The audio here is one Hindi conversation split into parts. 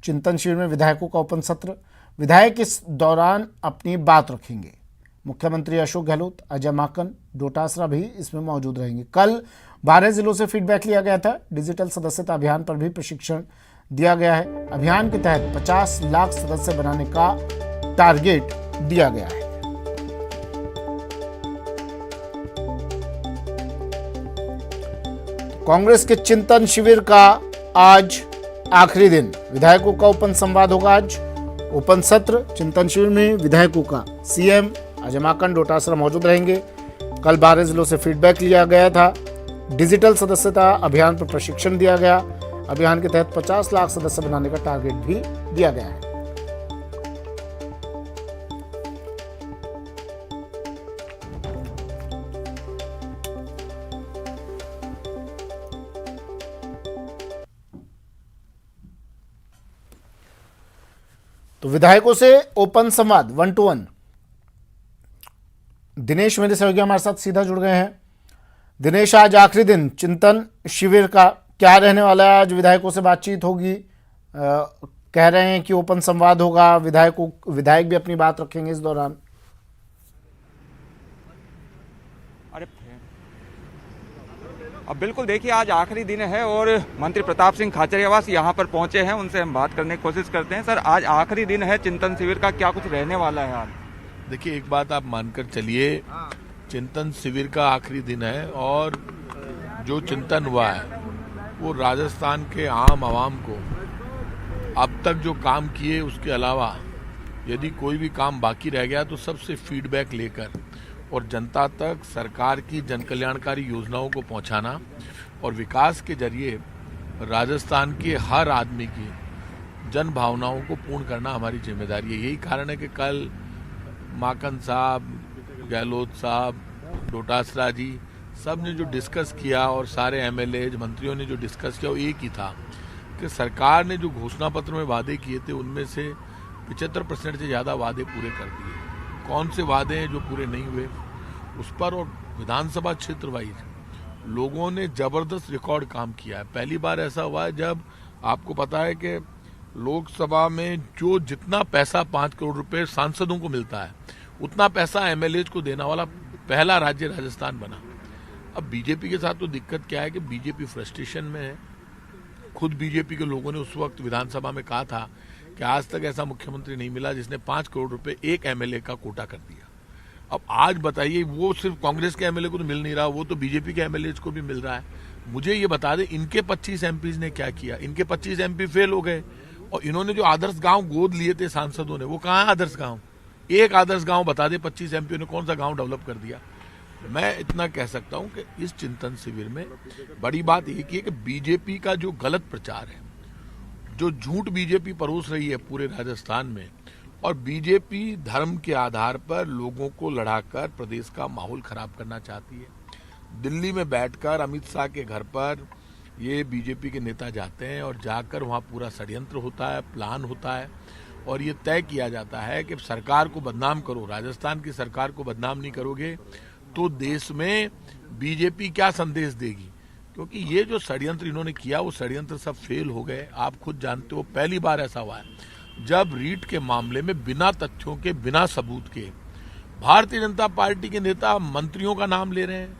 चिंतन शिविर में विधायकों का ओपन सत्र। विधायक इस दौरान अपनी बात रखेंगे। मुख्यमंत्री अशोक गहलोत, अजय माकन, डोटासरा भी इसमें मौजूद रहेंगे। कल 12 जिलों से फीडबैक लिया गया था। डिजिटल सदस्यता अभियान पर भी प्रशिक्षण दिया गया है। अभियान के तहत 50 लाख सदस्य बनाने का टारगेट दिया गया है। कांग्रेस के चिंतन शिविर का आज आखिरी दिन। विधायकों का ओपन संवाद होगा। आज ओपन सत्र चिंतन शिविर में विधायकों का सीएम अजय माकन, डोटासरा मौजूद रहेंगे। कल 12 जिलों से फीडबैक लिया गया था। डिजिटल सदस्यता अभियान पर प्रशिक्षण दिया गया। अभियान के तहत 50 लाख सदस्य बनाने का टारगेट भी दिया गया है। तो विधायकों से ओपन संवाद 1 to 1। दिनेश मेरे सहयोगी हमारे साथ सीधा जुड़ गए हैं। दिनेश, आज आखिरी दिन चिंतन शिविर का क्या रहने वाला है? आज विधायकों से बातचीत होगी, कह रहे हैं कि ओपन संवाद होगा, विधायक भी अपनी बात रखेंगे इस दौरान। अरे अब बिल्कुल देखिए, आज आखिरी दिन है और मंत्री प्रताप सिंह खाचरियावास यहाँ पर पहुंचे हैं। उनसे हम बात करने की कोशिश करते हैं। सर, आज आखिरी दिन है चिंतन शिविर का, क्या कुछ रहने वाला है आज? देखिए, एक बात आप मानकर चलिए, चिंतन शिविर का आखिरी दिन है और जो चिंतन हुआ है वो राजस्थान के आम आवाम को अब तक जो काम किए उसके अलावा यदि कोई भी काम बाकी रह गया तो सबसे फीडबैक लेकर और जनता तक सरकार की जनकल्याणकारी योजनाओं को पहुंचाना और विकास के जरिए राजस्थान के हर आदमी की जन भावनाओं को पूर्ण करना हमारी जिम्मेदारी है। यही कारण है कि कल माकन साहब, गहलोत साहब, डोटासरा जी सब ने जो डिस्कस किया और सारे एमएलए मंत्रियों ने जो डिस्कस किया वो एक ही था कि सरकार ने जो घोषणा पत्र में वादे किए थे उनमें से 75% से ज़्यादा वादे पूरे कर दिए। कौन से वादे हैं जो पूरे नहीं हुए उस पर, और विधानसभा क्षेत्र वाइज लोगों ने जबरदस्त रिकॉर्ड काम किया है। पहली बार ऐसा हुआ है जब आपको पता है कि लोकसभा में जो जितना पैसा 5 करोड़ रुपए सांसदों को मिलता है उतना पैसा एमएलए को देने वाला पहला राज्य राजस्थान बना। अब बीजेपी के साथ तो दिक्कत क्या है कि बीजेपी फ्रस्ट्रेशन में है। खुद बीजेपी के लोगों ने उस वक्त विधानसभा में कहा था कि आज तक ऐसा मुख्यमंत्री नहीं मिला जिसने 5 करोड़ रुपए एक एमएलए का कोटा कर दिया। अब आज बताइए, वो सिर्फ कांग्रेस के एमएलए को तो मिल नहीं रहा, वो तो बीजेपी के एमएलए को भी मिल रहा है। मुझे ये बता दें, इनके 25 एमपीज ने क्या किया? इनके 25 एमपी फेल हो गए और इन्होंने जो आदर्श गांव गोद लिए थे सांसदों ने, वो कहाँ है आदर्श गांव? एक आदर्श गांव बता दे 25 एमपी ने कौन सा गांव डेवलप कर दिया? मैं इतना कह सकता हूं कि इस चिंतन शिविर में बड़ी बात एक ही है कि बीजेपी का जो गलत प्रचार है, जो झूठ बीजेपी परोस रही है पूरे राजस्थान में, और बीजेपी धर्म के आधार पर लोगों को लड़ाकर प्रदेश का माहौल खराब करना चाहती है। दिल्ली में बैठकर अमित शाह के घर पर ये बीजेपी के नेता जाते हैं और जाकर वहाँ पूरा षड्यंत्र होता है, प्लान होता है और ये तय किया जाता है कि सरकार को बदनाम करो, राजस्थान की सरकार को बदनाम नहीं करोगे तो देश में बीजेपी क्या संदेश देगी। क्योंकि ये जो षड्यंत्र इन्होंने किया वो षड्यंत्र सब फेल हो गए। आप खुद जानते हो, पहली बार ऐसा हुआ है जब रीट के मामले में बिना तथ्यों के, बिना सबूत के भारतीय जनता पार्टी के नेता मंत्रियों का नाम ले रहे हैं,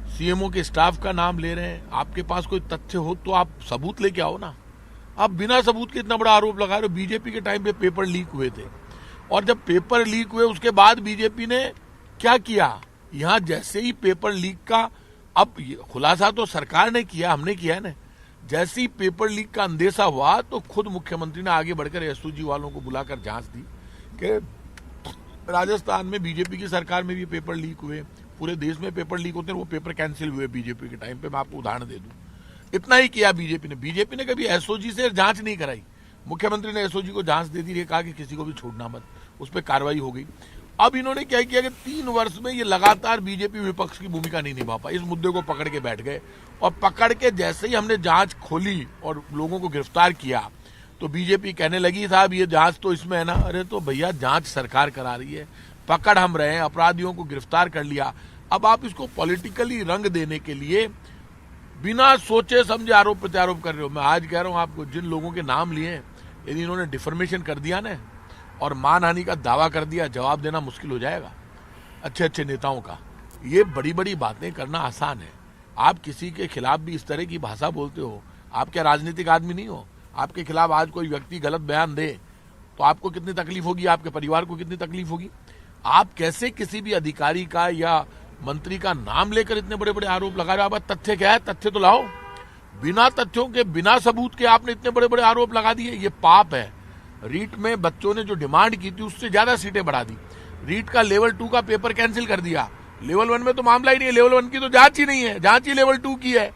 सीएमओ के स्टाफ का नाम ले रहे हैं। आपके पास कोई तथ्य हो तो आप सबूत लेके आओ ना। आप बिना सबूत के इतना बड़ा आरोप लगा रहे हो। बीजेपी के टाइम पे पेपर लीक हुए थे और जब पेपर लीक हुए उसके बाद बीजेपी ने क्या किया? यहां जैसे ही पेपर लीक का, अब खुलासा तो सरकार ने किया, हमने किया है ना, जैसे ही पेपर लीक का अंदेशा हुआ तो खुद मुख्यमंत्री ने आगे बढ़कर एसओजी वालों को बुलाकर जांच दी कि राजस्थान में बीजेपी की सरकार में भी पेपर लीक हुए, पूरे देश में पेपर लीक होते हैं, वो पेपर कैंसिल हुए बीजेपी के टाइम पे। मैं आपको उदाहरण दे दूं, इतना ही किया बीजेपी ने। बीजेपी ने कभी एसओजी से जांच नहीं कराई। मुख्यमंत्री ने एसओजी को जांच दे दी, कहा कि किसी को भी छोड़ना मत, उस पर कार्रवाई हो गई। अब इन्होंने क्या किया कि 3 वर्ष में ये लगातार बीजेपी विपक्ष की भूमिका नहीं निभा पाई। इस मुद्दे को पकड़ के बैठ गए और पकड़ के जैसे ही हमने जांच खोली और लोगों को गिरफ्तार किया तो बीजेपी कहने लगी साहब ये जांच तो इसमें है ना। अरे तो भैया, जांच सरकार करा रही है, पकड़ हम रहे हैं, अपराधियों को गिरफ्तार कर लिया। अब आप इसको पॉलिटिकली रंग देने के लिए बिना सोचे समझे आरोप प्रत्यारोप कर रहे हो। मैं आज कह रहा हूं आपको, जिन लोगों के नाम लिए हैं, यदि इन्होंने डिफर्मेशन कर दिया ना और मानहानि का दावा कर दिया, जवाब देना मुश्किल हो जाएगा अच्छे अच्छे नेताओं का। ये बड़ी बड़ी बातें करना आसान है। आप किसी के खिलाफ भी इस तरह की भाषा बोलते हो, आप क्या राजनीतिक आदमी नहीं हो? आपके खिलाफ आज कोई व्यक्ति गलत बयान दे तो आपको कितनी तकलीफ होगी, आपके परिवार को कितनी तकलीफ होगी? आप कैसे किसी भी अधिकारी का या मंत्री का नाम लेकर इतने बड़े बड़े आरोप लगा रहे हो? आप तथ्य क्या है? तथ्य तो लाओ। बिना तथ्यों के, बिना सबूत के आपने इतने बड़े बड़े आरोप लगा दिए, ये पाप है। रीट में बच्चों ने जो डिमांड की थी उससे ज्यादा सीटें बढ़ा दी। रीट का लेवल 2 का पेपर कैंसिल कर दिया। लेवल 1 में तो मामला ही नहीं है, लेवल 1 की तो जांच ही नहीं है, जांच ही लेवल 2 की है।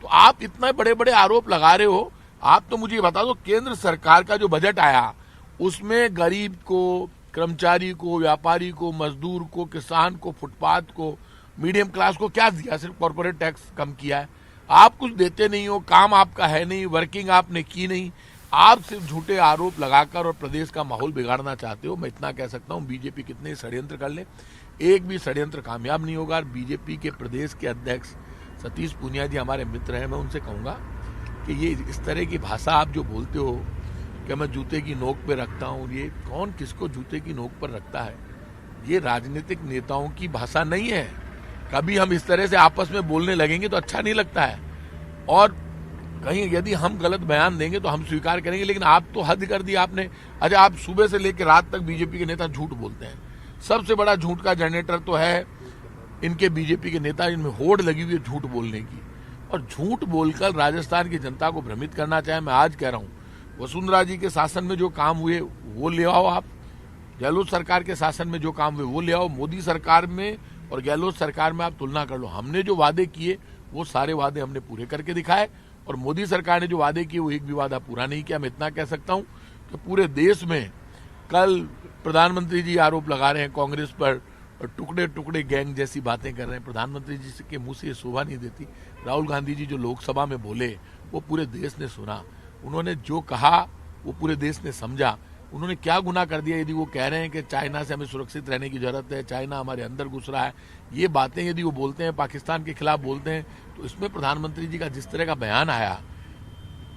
तो आप इतने बड़े बड़े आरोप लगा रहे हो। आप तो मुझे बता दो, केंद्र सरकार का जो बजट आया उसमें गरीब को, कर्मचारी को, व्यापारी को, मजदूर को, किसान को, फुटपाथ को, मीडियम क्लास को क्या दिया? सिर्फ कॉर्पोरेट टैक्स कम किया है। आप कुछ देते नहीं हो, काम आपका है नहीं, वर्किंग आपने की नहीं। आप सिर्फ झूठे आरोप लगाकर और प्रदेश का माहौल बिगाड़ना चाहते हो। मैं इतना कह सकता हूं, बीजेपी कितने षड्यंत्र कर ले, एक भी षड्यंत्र कामयाब नहीं होगा। बीजेपी के प्रदेश के अध्यक्ष सतीश पूनिया जी हमारे मित्र हैं, मैं उनसे कहूंगा कि ये इस तरह की भाषा आप जो बोलते हो कि मैं जूते की नोक पे रखता हूं, ये कौन किसको जूते की नोक पर रखता है? ये राजनीतिक नेताओं की भाषा नहीं है। कभी हम इस तरह से आपस में बोलने लगेंगे तो अच्छा नहीं लगता है। और कहीं यदि हम गलत बयान देंगे तो हम स्वीकार करेंगे, लेकिन आप तो हद कर दी आपने। अच्छा, आप सुबह से लेकर रात तक बीजेपी के नेता झूठ बोलते हैं। सबसे बड़ा झूठ का जनरेटर तो है इनके बीजेपी के नेता, इनमें होड़ लगी हुई है झूठ बोलने की। और झूठ बोलकर राजस्थान की जनता को भ्रमित करना चाहे, मैं आज कह रहा हूं, वसुंधरा जी के शासन में जो काम हुए वो ले आओ, आप गहलोत सरकार के शासन में जो काम हुए वो ले आओ, मोदी सरकार में और गहलोत सरकार में आप तुलना कर लो। हमने जो वादे किए वो सारे वादे हमने पूरे करके दिखाए, और मोदी सरकार ने जो वादे किए वो एक भी वादा पूरा नहीं किया। मैं इतना कह सकता हूं कि पूरे देश में कल प्रधानमंत्री जी आरोप लगा रहे हैं कांग्रेस पर, टुकड़े टुकड़े गैंग जैसी बातें कर रहे हैं। प्रधानमंत्री जी के मुंह से ये शोभा नहीं देती। राहुल गांधी जी जो लोकसभा में बोले वो पूरे देश ने सुना। उन्होंने जो कहा वो पूरे देश ने समझा। उन्होंने क्या गुनाह कर दिया यदि वो कह रहे हैं कि चाइना से हमें सुरक्षित रहने की जरूरत है, चाइना हमारे अंदर घुस रहा है? ये बातें यदि वो बोलते हैं, पाकिस्तान के खिलाफ बोलते हैं, तो इसमें प्रधानमंत्री जी का जिस तरह का बयान आया,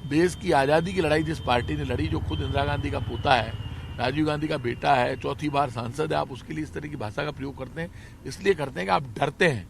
देश की आज़ादी की लड़ाई जिस पार्टी ने लड़ी, जो खुद इंदिरा गांधी का पोता है, राजीव गांधी का बेटा है, 4थी बार सांसद है, आप उसके लिए इस तरह की भाषा का प्रयोग करते हैं। इसलिए करते हैं कि आप डरते हैं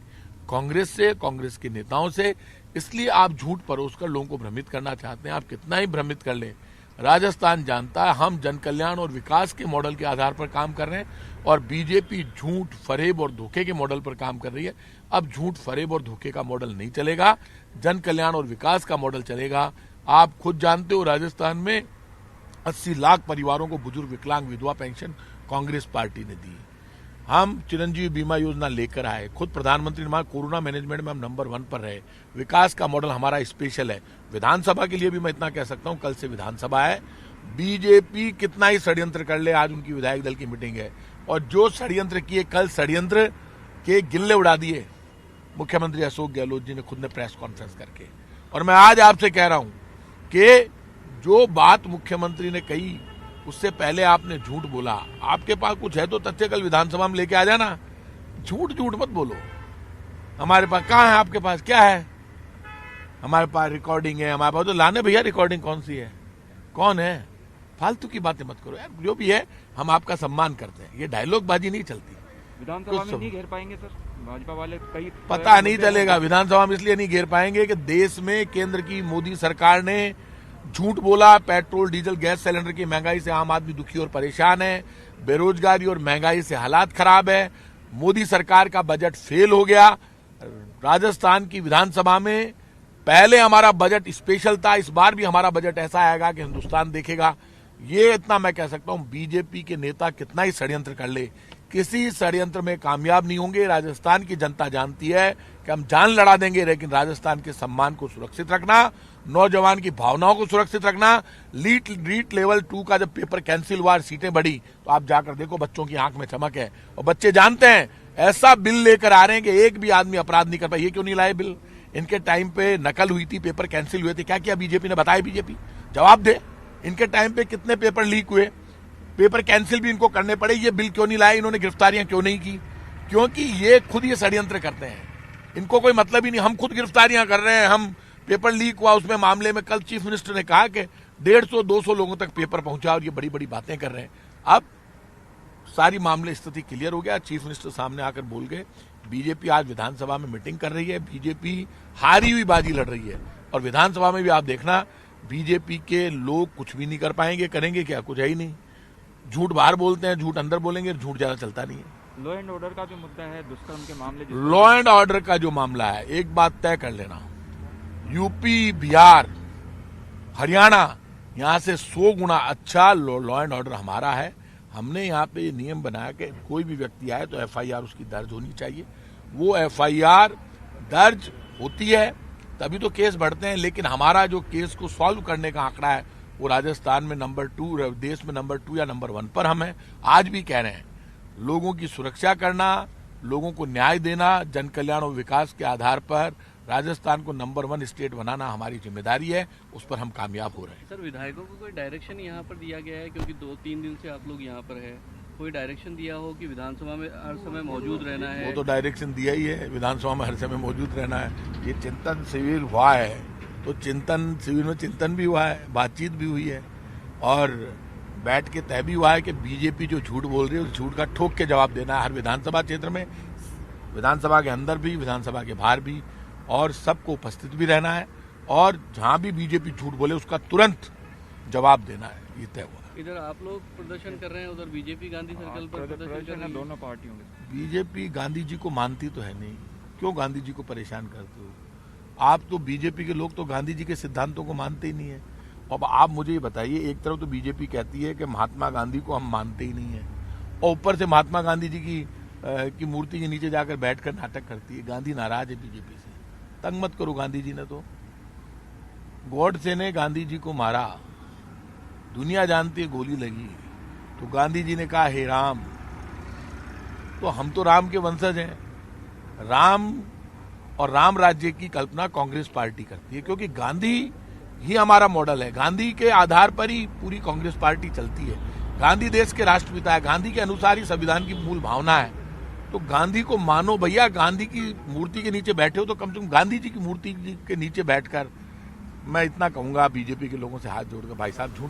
कांग्रेस से, कांग्रेस के नेताओं से, इसलिए आप झूठ परोसकर लोगों को भ्रमित करना चाहते हैं। आप कितना ही भ्रमित कर लें, राजस्थान जानता है हम जन कल्याण और विकास के मॉडल के आधार पर काम कर रहे हैं, और बीजेपी झूठ, फरेब और धोखे के मॉडल पर काम कर रही है। अब झूठ, फरेब और धोखे का मॉडल नहीं चलेगा, जन कल्याण और विकास का मॉडल चलेगा। आप खुद जानते हो, राजस्थान में 80 लाख परिवारों को बुजुर्ग, विकलांग, विधवा पेंशन कांग्रेस पार्टी ने दी। हम चिरंजीवी बीमा योजना लेकर आए, खुद प्रधानमंत्री ने, कोरोना मैनेजमेंट में हम नंबर 1 पर रहे। विकास का मॉडल हमारा स्पेशल है। विधानसभा के लिए भी मैं इतना कह सकता हूं, कल से विधानसभा है। बीजेपी कितना ही षड्यंत्र कर ले, आज उनकी विधायक दल की मीटिंग है, और जो षड्यंत्र किए, कल षड्यंत्र के गिल्ले उड़ा दिए मुख्यमंत्री अशोक गहलोत जी ने खुद ने प्रेस कॉन्फ्रेंस करके। और मैं आज आपसे कह रहा हूं कि जो बात मुख्यमंत्री ने कही उससे पहले आपने झूठ बोला। आपके पास कुछ है तो तथ्य कल विधानसभा में लेके आ जाना, झूठ झूठ मत बोलो। हमारे पास कहाँ है, आपके पास क्या है? हमारे पास रिकॉर्डिंग है, हमारे पास तो लाने भैया रिकॉर्डिंग कौन सी है, कौन है? फालतू की बातें मत करो यार, जो भी है हम आपका सम्मान करते हैं, ये डायलॉग बाजी नहीं चलती। विधानसभा में नहीं घेर पाएंगे सर भाजपा वाले? कई पता नहीं चलेगा। विधानसभा में इसलिए नहीं घेर पाएंगे कि देश में केंद्र की मोदी सरकार ने झूठ बोला। पेट्रोल, डीजल, गैस सिलेंडर की महंगाई से आम आदमी दुखी और परेशान है, बेरोजगारी और महंगाई से हालात खराब है, मोदी सरकार का बजट फेल हो गया। राजस्थान की विधानसभा में पहले हमारा बजट स्पेशल था, इस बार भी हमारा बजट ऐसा आएगा कि हिंदुस्तान देखेगा। ये इतना मैं कह सकता हूं, बीजेपी के नेता कितना ही षड्यंत्र कर ले, किसी षड्यंत्र में कामयाब नहीं होंगे। राजस्थान की जनता जानती है कि हम जान लड़ा देंगे, लेकिन राजस्थान के सम्मान को सुरक्षित रखना, नौजवान की भावनाओं को सुरक्षित रखना। रीट लेवल 2 का जब पेपर कैंसिल हुआ, सीटें बढ़ी, तो आप जाकर देखो बच्चों की आंख में चमक है, और बच्चे जानते हैं ऐसा बिल लेकर आ रहे हैं कि एक भी आदमी अपराध नहीं कर पाए। ये क्यों नहीं लाए बिल? इनके टाइम पे नकल हुई थी, पेपर कैंसिल हुए थे, क्या किया बीजेपी ने? बताया बीजेपी? जवाब दे। इनके टाइम पे कितने पेपर लीक हुए, पेपर कैंसिल भी इनको करने पड़े, ये बिल क्यों नहीं लाए? इन्होंने गिरफ्तारियां क्यों नहीं की? क्योंकि ये खुद ये षड्यंत्र करते हैं। इनको कोई मतलब ही नहीं। हम खुद गिरफ्तारियां कर रहे हैं, हम पेपर लीक हुआ उसमें मामले में कल चीफ मिनिस्टर ने कहा कि 150-200 लोगों तक पेपर पहुंचा और ये बड़ी बड़ी बातें कर रहे हैं। अब सारी मामले स्थिति क्लियर हो गया, चीफ मिनिस्टर सामने आकर बोल गए। बीजेपी आज विधानसभा में मीटिंग कर रही है, बीजेपी हारी हुई बाजी लड़ रही है और विधानसभा में भी आप देखना बीजेपी के लोग कुछ भी नहीं कर पाएंगे, करेंगे क्या, कुछ है ही नहीं। झूठ बाहर बोलते हैं, झूठ अंदर बोलेंगे, झूठ ज्यादा चलता नहीं है। लॉ एंड ऑर्डर का भी मुद्दा है, दुष्कर्म के मामले, लॉ एंड ऑर्डर का जो मामला है, एक बात तय कर लेना, यूपी, बिहार, हरियाणा, यहां से 100 गुना अच्छा लॉ एंड ऑर्डर हमारा है। हमने यहाँ पे नियम बनाया कि कोई भी व्यक्ति आए तो एफआईआर उसकी दर्ज होनी चाहिए। वो एफआईआर दर्ज होती है तभी तो केस बढ़ते हैं, लेकिन हमारा जो केस को सॉल्व करने का आंकड़ा है वो राजस्थान में नंबर 2, देश में नंबर 2 या नंबर 1 पर हम हैं। आज भी कह रहे हैं, लोगों की सुरक्षा करना, लोगों को न्याय देना, जन कल्याण और विकास के आधार पर राजस्थान को नंबर 1 स्टेट बनाना हमारी जिम्मेदारी है, उस पर हम कामयाब हो रहे हैं। सर, विधायकों को कोई डायरेक्शन यहाँ पर दिया गया है, क्योंकि 2-3 दिन से आप लोग यहाँ पर है, कोई डायरेक्शन दिया हो कि विधानसभा में हर समय मौजूद रहना है? वो तो डायरेक्शन दिया ही है, विधानसभा में हर समय मौजूद रहना है। ये चिंतन शिविर हुआ है तो चिंतन शिविर में चिंतन भी हुआ है, बातचीत भी हुई है और बैठ के तय भी हुआ है कि बीजेपी जो झूठ बोल रही है उस झूठ का ठोक के जवाब देना है हर विधानसभा क्षेत्र में, विधानसभा के अंदर भी, विधानसभा के बाहर भी, और सबको उपस्थित भी रहना है और जहां भी बीजेपी झूठ बोले उसका तुरंत जवाब देना है, ये तय हुआ। इधर आप लोग प्रदर्शन कर रहे हैं, उधर बीजेपी गांधी सर्कल पर प्रदर्शन कर रही है। दोनों पार्टियों के बीजेपी गांधी जी को मानती तो है नहीं, क्यों गांधी जी को परेशान करते हो? आप तो बीजेपी के लोग तो गांधी जी के सिद्धांतों को मानते ही नहीं है। अब आप मुझे ये बताइए, एक तरफ तो बीजेपी कहती है कि महात्मा गांधी को हम मानते ही नहीं है और ऊपर से महात्मा गांधी जी की मूर्ति के नीचे जाकर बैठकर नाटक करती है। गांधी नाराज है बीजेपी से, तंग मत करो गांधी जी ने तो। गॉडसे ने गांधी जी को मारा, दुनिया जानती है गोली लगी, तो गांधी जी ने कहा हे राम, तो हम तो राम के वंशज हैं। राम और राम राज्य की कल्पना कांग्रेस पार्टी करती है, क्योंकि गांधी ही हमारा मॉडल है, गांधी के आधार पर ही पूरी कांग्रेस पार्टी चलती है। गांधी देश के राष्ट्रपिता है, गांधी के अनुसार ही संविधान की मूल भावना है। तो गांधी को मानो भैया, गांधी की मूर्ति के नीचे बैठे हो तो कम से कम गांधी जी की मूर्ति के नीचे बैठकर, मैं इतना कहूंगा बीजेपी के लोगों से हाथ जोड़कर, भाई साहब झूठ